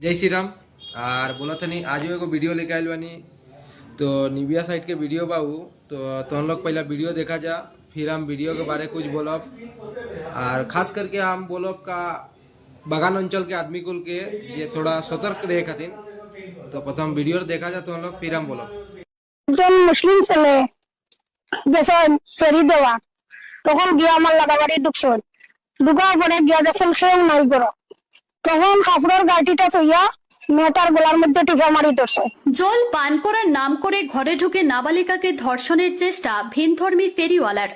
जय श्री राम। और बोला था नहीं आज एगो वीडियो लेके आयल बानी। तो निविया साइड के वीडियो बाबू। तो हम लोग पहला वीडियो देखा जा, फिर हम वीडियो के बारे कुछ बोलब। और खास करके हम बोलब का बागान अंचल के आदमी कुल के ये थोड़ा सतर्क रहे खातिर। तो प्रथम वीडियो देखा जा तो हम लोग फिर हम बोलब। একজন মুসলিম ছেলে গেছে ফেরি দেওয়া, তখন গিয়া আমার লাগাবাড়ি ঢুকছেন। ঢুকার পরে গিয়া দেখছেন সেও নাই করো, তখন কাপড়ের গাড়িটা থইয়া মেয়েটার গলার মধ্যে টিপা মারি ধরছে। জল পান করার নাম করে ঘরে ঢুকে নাবালিকাকে ধর্ষণের চেষ্টা ভিনধর্মী ফেরিওয়ালার।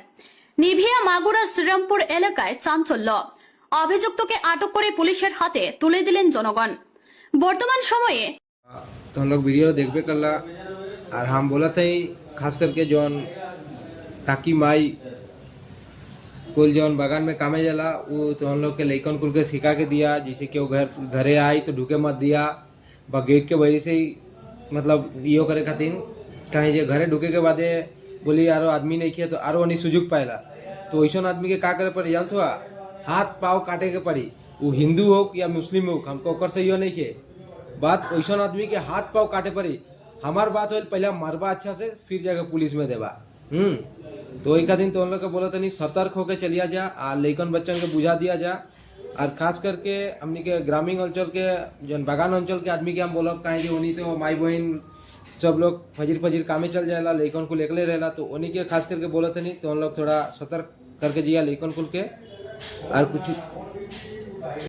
নিভিয়া মাগুরা শ্রীরামপুর এলাকায় চাঞ্চল্য। অভিযুক্তকে আটক করে পুলিশের হাতে তুলে দিলেন জনগণ। বর্তমান সময়ে तो हम लोग वीडियो देखबे करला। और हम बोला था खास करके जौन काकी माई कुल जौन बागान में कामे जाला वो तो हम लोग के लइकन कुल के सिखा के दिया, जैसे कि वो घरे आई तो ढुके मत दिया बा गेट के वजह से ही मतलब यो करे खातिर कहीं जे घरे ढुके के बादे बोली यारो आदमी नहीं किया तो आरो नहीं सुजुग पाएला। तो वैसा आदमी के का करे पड़ी जान थोड़ा हाथ पाव काटे के पड़ी, वो हिंदू हो या मुस्लिम हो, हमको ओकर से यो नहीं के बात। वैसा आदमी के हाथ पाव काटे पड़ी। हमार बात हो पहले मरबा अच्छा से फिर जाकर पुलिस में देबा। तो एक दिन तो हम लोग को बोला था नहीं सतर्क होकर चलिया जा और लइकन बच्चन के बुझा दिया जा। और खास करके हमनी के ग्रामीण अंचल के जन बागान अंचल के आदमी के हम बोलब कहें कि उन्हीं तो माई बहन सब लोग फजीर फजीर कामे चल जाएला, लइकन कुल एकले रहेला। तो उन्हीं के खास करके बोला था नहीं तो हम लोग थोड़ा सतर्क करके जिया लइकन कुल के। और कुछ